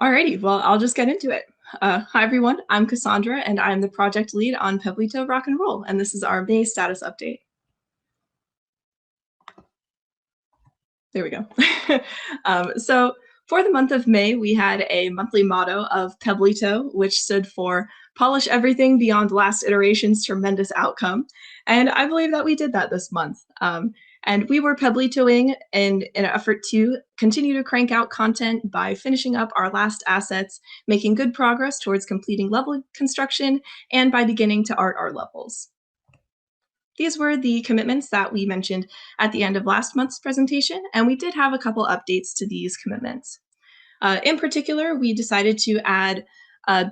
Alrighty, well, I'll just get into it. Hi, everyone. I'm Cassandra, and I'm the project lead on Peblito Rock and Roll, and this is our May status update. There we go. So, for the month of May, we had a monthly motto of Peblito, which stood for Polish Everything Beyond Last Iteration's Tremendous Outcome. And I believe that we did that this month. And we were Peblitoing in an effort to continue to crank out content by finishing up our last assets, making good progress towards completing level construction, and by beginning to art our levels. These were the commitments that we mentioned at the end of last month's presentation, and we did have a couple updates to these commitments. In particular, we decided to add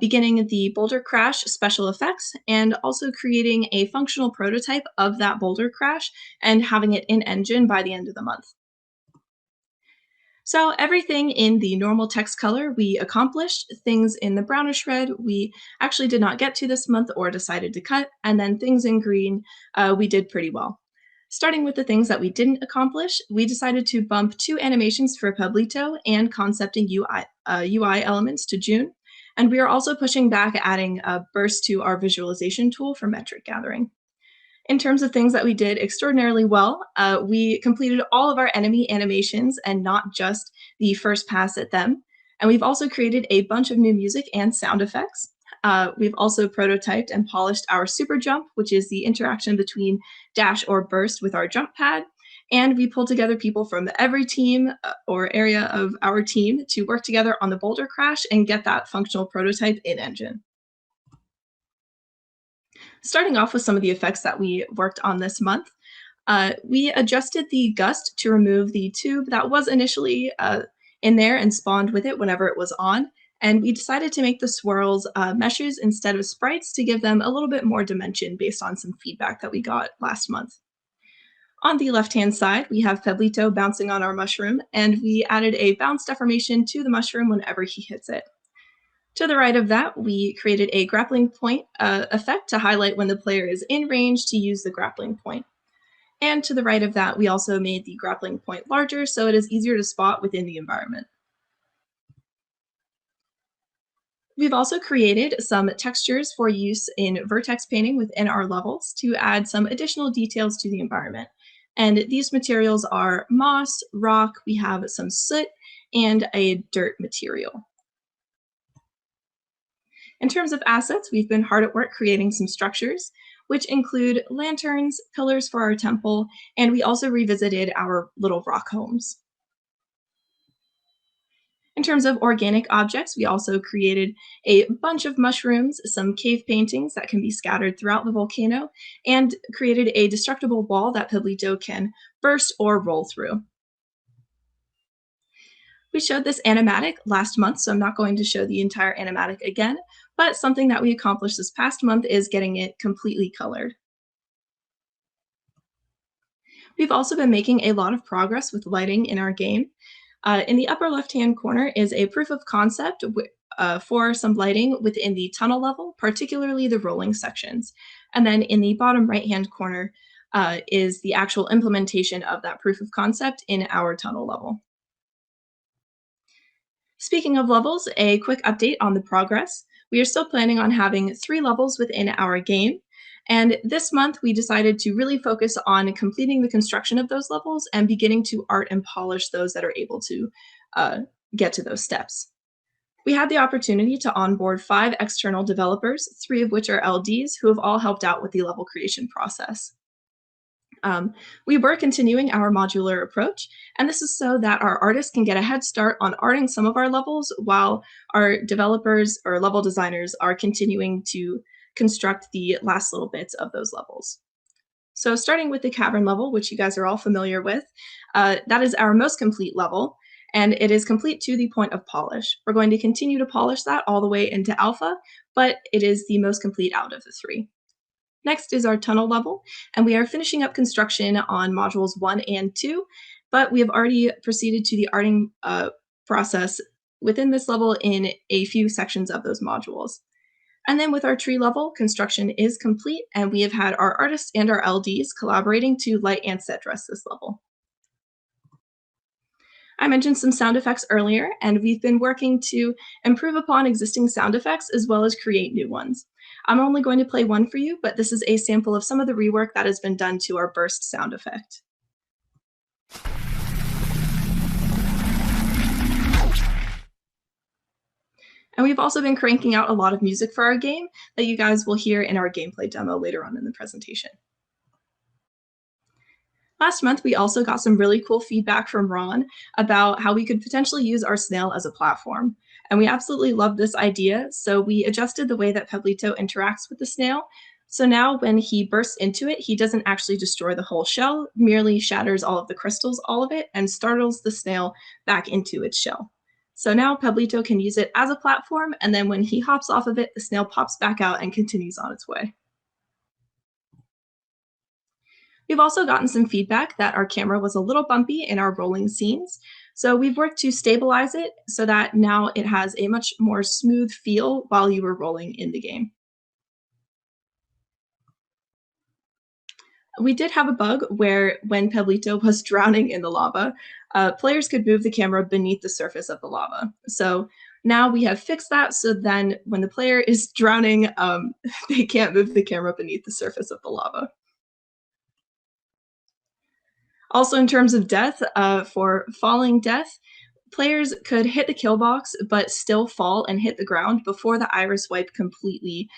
beginning the boulder crash special effects and also creating a functional prototype of that boulder crash and having it in engine by the end of the month. So everything in the normal text color we accomplished, things in the brownish red we actually did not get to this month or decided to cut, and then things in green we did pretty well. Starting with the things that we didn't accomplish, we decided to bump 2 animations for Peblito and concepting UI elements to June, and we are also pushing back adding a burst to our visualization tool for metric gathering. In terms of things that we did extraordinarily well, we completed all of our enemy animations and not just the first pass at them. And we've also created a bunch of new music and sound effects. We've also prototyped and polished our super jump, which is the interaction between dash or burst with our jump pad. And we pulled together people from every team or area of our team to work together on the boulder crash and get that functional prototype in engine. Starting off with some of the effects that we worked on this month, we adjusted the gust to remove the tube that was initially in there and spawned with it whenever it was on. And we decided to make the swirls meshes instead of sprites to give them a little bit more dimension based on some feedback that we got last month. On the left-hand side, we have Peblito bouncing on our mushroom, and we added a bounce deformation to the mushroom whenever he hits it. To the right of that, we created a grappling point effect to highlight when the player is in range to use the grappling point. And to the right of that, we also made the grappling point larger so it is easier to spot within the environment. We've also created some textures for use in vertex painting within our levels to add some additional details to the environment. And these materials are moss, rock, we have some soot, and a dirt material. In terms of assets, we've been hard at work creating some structures, which include lanterns, pillars for our temple, and we also revisited our little rock homes. In terms of organic objects, we also created a bunch of mushrooms, some cave paintings that can be scattered throughout the volcano, and created a destructible wall that Peblito can burst or roll through. We showed this animatic last month, so I'm not going to show the entire animatic again, but something that we accomplished this past month is getting it completely colored. We've also been making a lot of progress with lighting in our game. In the upper left-hand corner is a proof of concept for some lighting within the tunnel level, particularly the rolling sections. And then in the bottom right-hand corner is the actual implementation of that proof of concept in our tunnel level. Speaking of levels, a quick update on the progress. We are still planning on having 3 levels within our game, and this month we decided to really focus on completing the construction of those levels and beginning to art and polish those that are able to get to those steps. We had the opportunity to onboard 5 external developers, 3 of which are LDs, who have all helped out with the level creation process. We were continuing our modular approach, and this is so that our artists can get a head start on arting some of our levels while our developers or level designers are continuing to construct the last little bits of those levels. So starting with the cavern level, which you guys are all familiar with, that is our most complete level, and it is complete to the point of polish. We're going to continue to polish that all the way into alpha, but it is the most complete out of the 3. Next is our tunnel level, and we are finishing up construction on modules 1 and 2, but we have already proceeded to the arting process within this level in a few sections of those modules. And then with our tree level, construction is complete, and we have had our artists and our LDs collaborating to light and set dress this level. I mentioned some sound effects earlier, and we've been working to improve upon existing sound effects as well as create new ones. I'm only going to play one for you, but this is a sample of some of the rework that has been done to our burst sound effect. And we've also been cranking out a lot of music for our game that you guys will hear in our gameplay demo later on in the presentation. Last month, we also got some really cool feedback from Ron about how we could potentially use our snail as a platform. And we absolutely love this idea, so we adjusted the way that Peblito interacts with the snail. So now when he bursts into it, he doesn't actually destroy the whole shell, merely shatters all of the crystals, all of it, and startles the snail back into its shell. So now Peblito can use it as a platform, and then when he hops off of it, the snail pops back out and continues on its way. We've also gotten some feedback that our camera was a little bumpy in our rolling scenes. So we've worked to stabilize it so that now it has a much more smooth feel while you were rolling in the game. We did have a bug where when Peblito was drowning in the lava, players could move the camera beneath the surface of the lava. So now we have fixed that so then when the player is drowning, they can't move the camera beneath the surface of the lava. Also, in terms of death, for falling death, players could hit the kill box but still fall and hit the ground before the iris wipe completely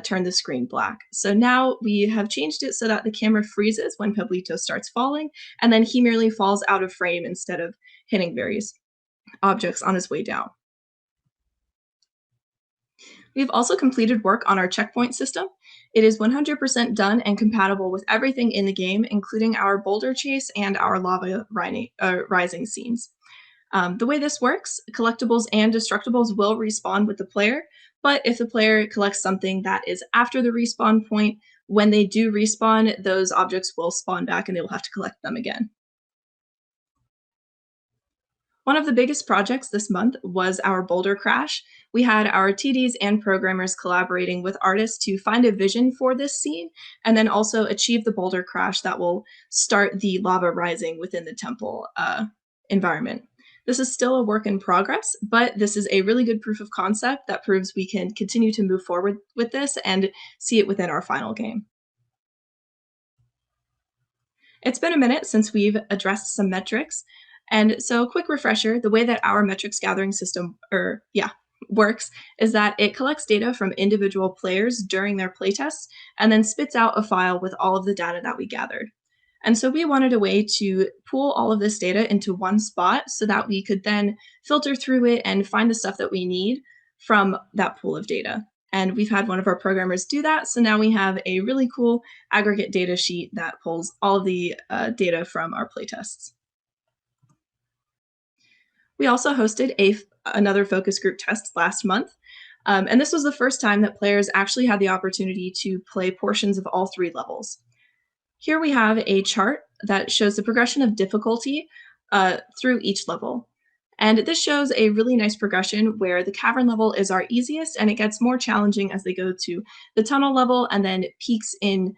turned the screen black. So now we have changed it so that the camera freezes when Peblito starts falling, and then he merely falls out of frame instead of hitting various objects on his way down. We've also completed work on our checkpoint system. It is 100% done and compatible with everything in the game, including our boulder chase and our lava rising scenes. The way this works, collectibles and destructibles will respawn with the player, but if the player collects something that is after the respawn point, when they do respawn, those objects will spawn back and they will have to collect them again. One of the biggest projects this month was our boulder crash. We had our TDs and programmers collaborating with artists to find a vision for this scene and then also achieve the boulder crash that will start the lava rising within the temple environment. This is still a work in progress, but this is a really good proof of concept that proves we can continue to move forward with this and see it within our final game. It's been a minute since we've addressed some metrics. And so, quick refresher, the way that our metrics gathering system, works is that it collects data from individual players during their playtests and then spits out a file with all of the data that we gathered. And so we wanted a way to pool all of this data into one spot so that we could then filter through it and find the stuff that we need from that pool of data. And we've had one of our programmers do that. So now we have a really cool aggregate data sheet that pulls all of the data from our playtests. We also hosted another focus group test last month. And this was the first time that players actually had the opportunity to play portions of all three levels. Here we have a chart that shows the progression of difficulty through each level. And this shows a really nice progression where the cavern level is our easiest and it gets more challenging as they go to the tunnel level and then peaks in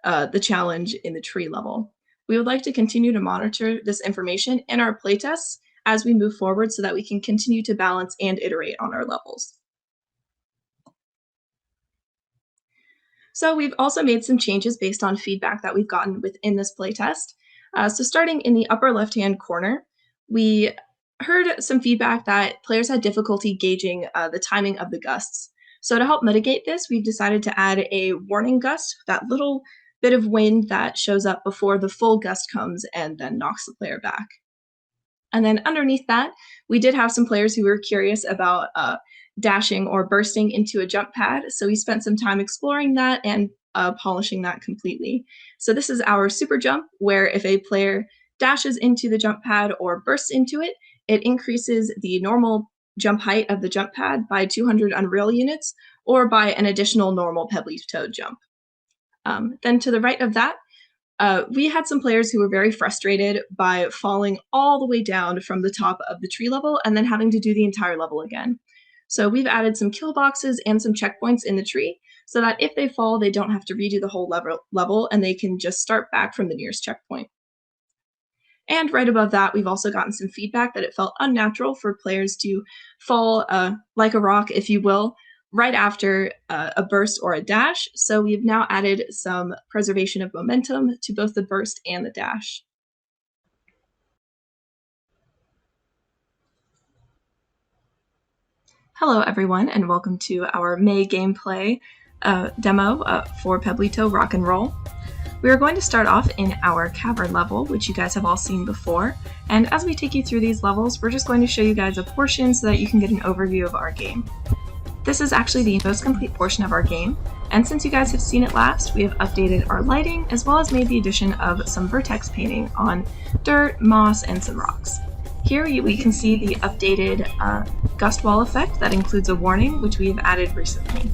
the challenge in the tree level. We would like to continue to monitor this information in our playtests as we move forward so that we can continue to balance and iterate on our levels. So we've also made some changes based on feedback that we've gotten within this playtest. So starting in the upper left-hand corner, we heard some feedback that players had difficulty gauging the timing of the gusts. So to help mitigate this, we've decided to add a warning gust, that little bit of wind that shows up before the full gust comes and then knocks the player back. And then underneath that, we did have some players who were curious about dashing or bursting into a jump pad. So we spent some time exploring that and polishing that completely. So this is our super jump, where if a player dashes into the jump pad or bursts into it, it increases the normal jump height of the jump pad by 200 Unreal units or by an additional normal Peblito jump. Then to the right of that, we had some players who were very frustrated by falling all the way down from the top of the tree level and then having to do the entire level again. So we've added some kill boxes and some checkpoints in the tree so that if they fall, they don't have to redo the whole level and they can just start back from the nearest checkpoint. And right above that, we've also gotten some feedback that it felt unnatural for players to fall like a rock, if you will, right after a burst or a dash. So we've now added some preservation of momentum to both the burst and the dash. Hello, everyone, and welcome to our May gameplay demo for Peblito Rock and Roll. We are going to start off in our cavern level, which you guys have all seen before, and as we take you through these levels, we're just going to show you guys a portion so that you can get an overview of our game. This is actually the most complete portion of our game, and since you guys have seen it last, we have updated our lighting as well as made the addition of some vertex painting on dirt, moss, and some rocks. Here we can see the updated gust wall effect that includes a warning, which we have added recently.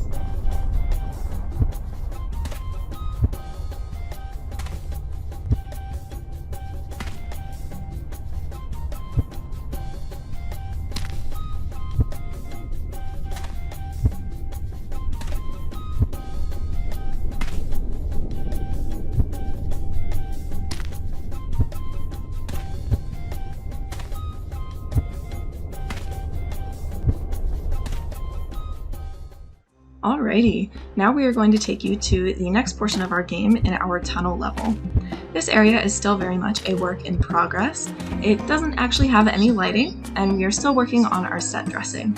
Alrighty, now we are going to take you to the next portion of our game in our tunnel level. This area is still very much a work in progress. It doesn't actually have any lighting, and we are still working on our set dressing.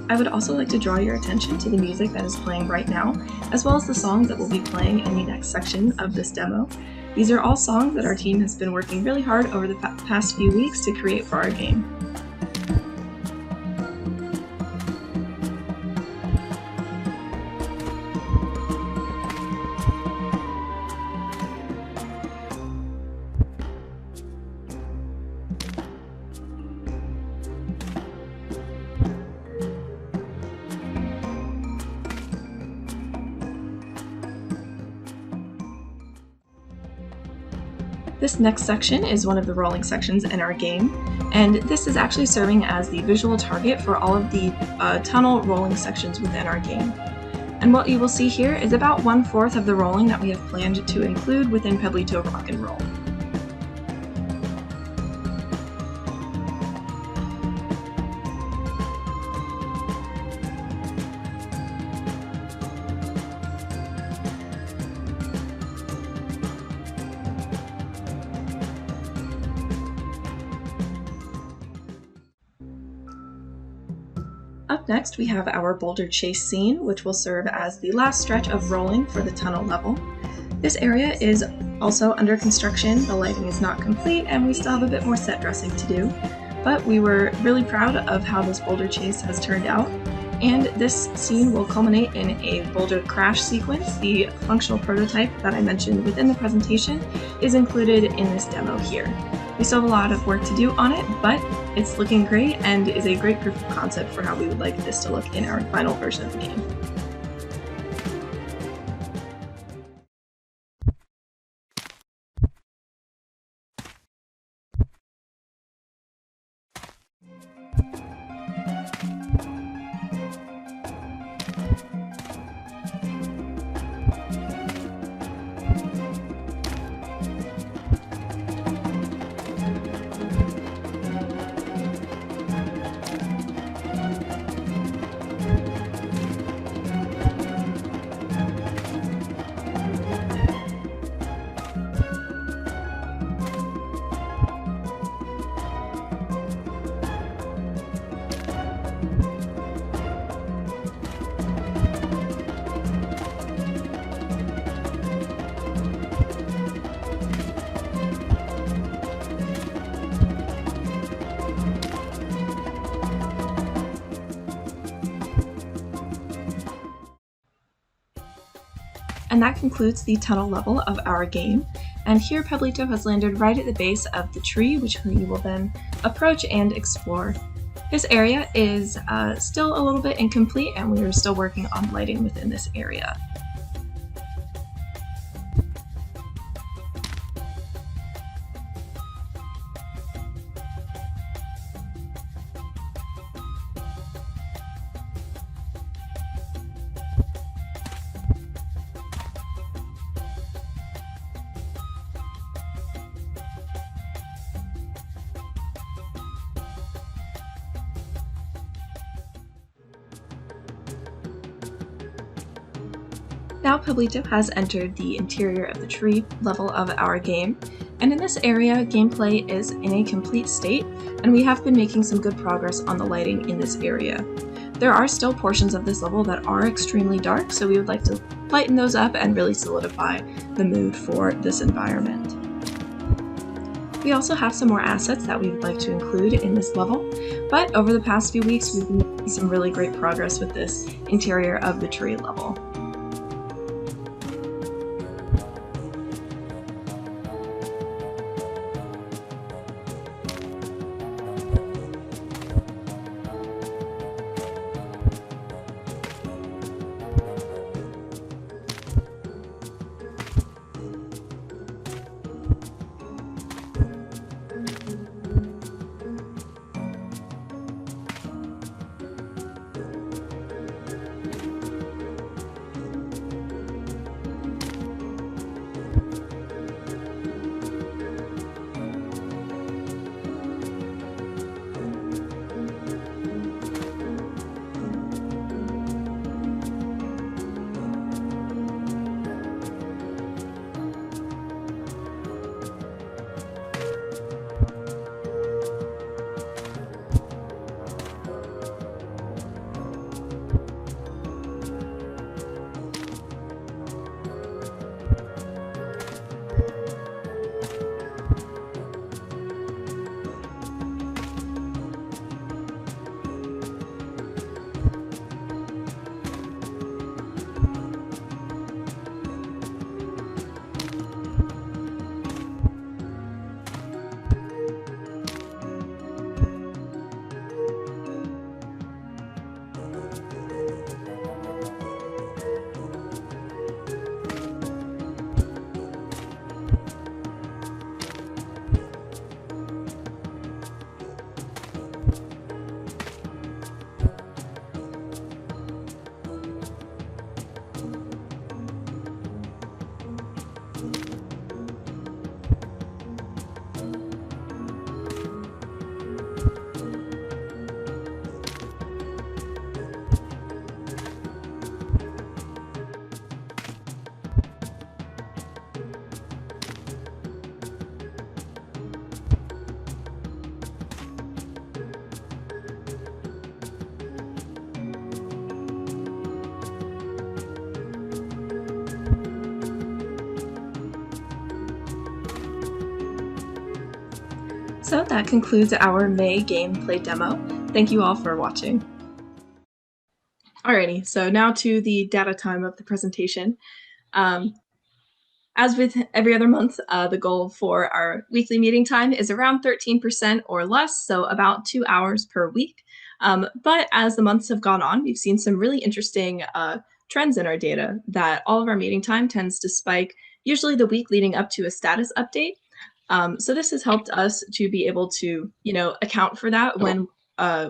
I would also like to draw your attention to the music that is playing right now, as well as the songs that will be playing in the next section of this demo. These are all songs that our team has been working really hard over the past few weeks to create for our game. This next section is one of the rolling sections in our game, and this is actually serving as the visual target for all of the tunnel rolling sections within our game. And what you will see here is about 1/4 of the rolling that we have planned to include within Peblito Rock and Roll. Up next, we have our boulder chase scene, which will serve as the last stretch of rolling for the tunnel level. This area is also under construction, the lighting is not complete, and we still have a bit more set dressing to do, but we were really proud of how this boulder chase has turned out, and this scene will culminate in a boulder crash sequence. The functional prototype that I mentioned within the presentation is included in this demo here. We still have a lot of work to do on it, but it's looking great and is a great proof of concept for how we would like this to look in our final version of the game. And that concludes the tunnel level of our game. And here Peblito has landed right at the base of the tree, which you will then approach and explore. This area is still a little bit incomplete, and we are still working on lighting within this area. Now Peblito has entered the interior of the tree level of our game, and in this area, gameplay is in a complete state, and we have been making some good progress on the lighting in this area. There are still portions of this level that are extremely dark, so we would like to lighten those up and really solidify the mood for this environment. We also have some more assets that we would like to include in this level, but over the past few weeks we've been making some really great progress with this interior of the tree level. So that concludes our May gameplay demo. Thank you all for watching. Alrighty, so now to the data time of the presentation. As with every other month, the goal for our weekly meeting time is around 13% or less, so about 2 hours per week. But as the months have gone on, we've seen some really interesting trends in our data that all of our meeting time tends to spike, usually the week leading up to a status update. So this has helped us to be able to, account for that when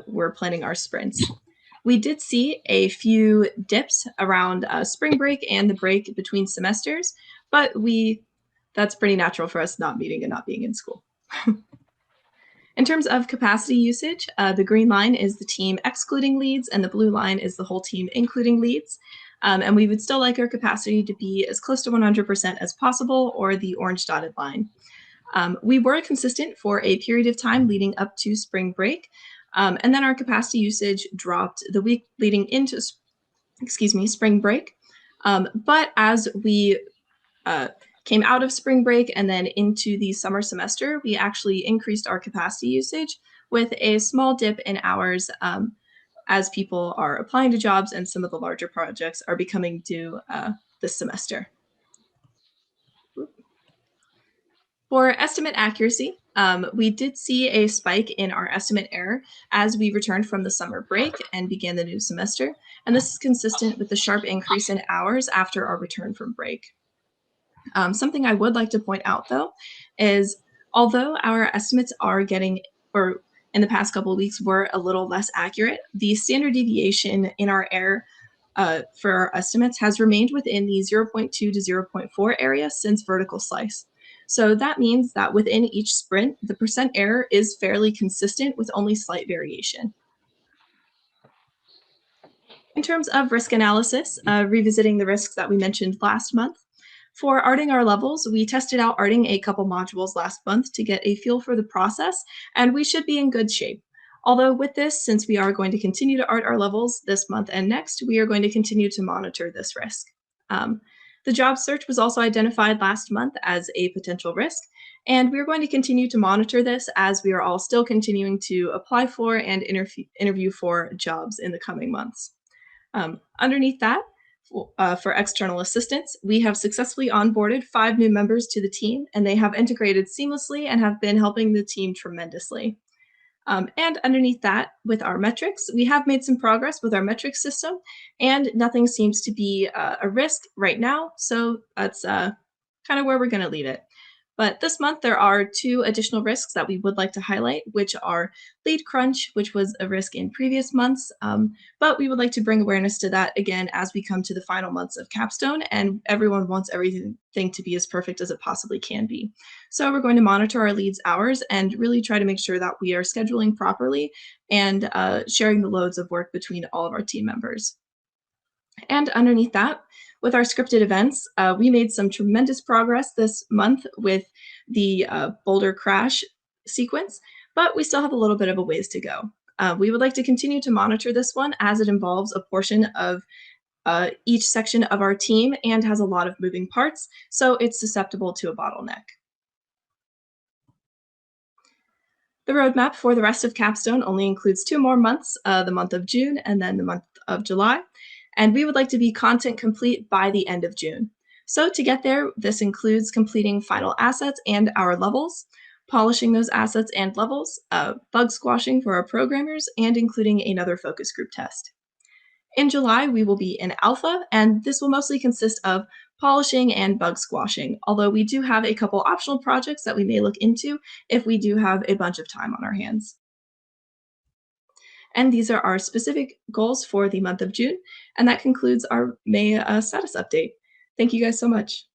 we're planning our sprints. We did see a few dips around spring break and the break between semesters, but that's pretty natural for us not meeting and not being in school. In terms of capacity usage, the green line is the team excluding leads, and the blue line is the whole team including leads. And we would still like our capacity to be as close to 100% as possible, or the orange dotted line. We were consistent for a period of time leading up to spring break, and then our capacity usage dropped the week leading into, spring break. But as we came out of spring break and then into the summer semester, we actually increased our capacity usage with a small dip in hours as people are applying to jobs and some of the larger projects are becoming due this semester. For estimate accuracy, we did see a spike in our estimate error as we returned from the summer break and began the new semester, and this is consistent with the sharp increase in hours after our return from break. Something I would like to point out, though, is although our estimates are getting, or in the past couple of weeks, were a little less accurate, the standard deviation in our error for our estimates has remained within the 0.2 to 0.4 area since vertical slice. So that means that within each sprint, the percent error is fairly consistent with only slight variation. In terms of risk analysis, revisiting the risks that we mentioned last month, for arting our levels, we tested out arting a couple modules last month to get a feel for the process, and we should be in good shape. Although, with this, since we are going to continue to art our levels this month and next, we are going to continue to monitor this risk. Um, the job search was also identified last month as a potential risk, and we are going to continue to monitor this as we are all still continuing to apply for and interview for jobs in the coming months. Underneath that, for external assistance, we have successfully onboarded 5 new members to the team, and they have integrated seamlessly and have been helping the team tremendously. And underneath that, with our metrics, we have made some progress with our metrics system, and nothing seems to be a risk right now. So that's kind of where we're going to leave it. But this month, there are 2 additional risks that we would like to highlight, which are lead crunch, which was a risk in previous months. But we would like to bring awareness to that again as we come to the final months of Capstone, and everyone wants everything to be as perfect as it possibly can be. So we're going to monitor our leads' hours and really try to make sure that we are scheduling properly and sharing the loads of work between all of our team members. And underneath that, with our scripted events, we made some tremendous progress this month with the boulder crash sequence, but we still have a little bit of a ways to go. We would like to continue to monitor this one as it involves a portion of each section of our team and has a lot of moving parts, so it's susceptible to a bottleneck. The roadmap for the rest of Capstone only includes 2 more months, the month of June and then the month of July, and we would like to be content complete by the end of June. So to get there, this includes completing final assets and our levels, polishing those assets and levels, bug squashing for our programmers, and including another focus group test. In July, we will be in alpha, and this will mostly consist of polishing and bug squashing, although we do have a couple optional projects that we may look into if we do have a bunch of time on our hands. And these are our specific goals for the month of June, and that concludes our May status update. Thank you guys so much.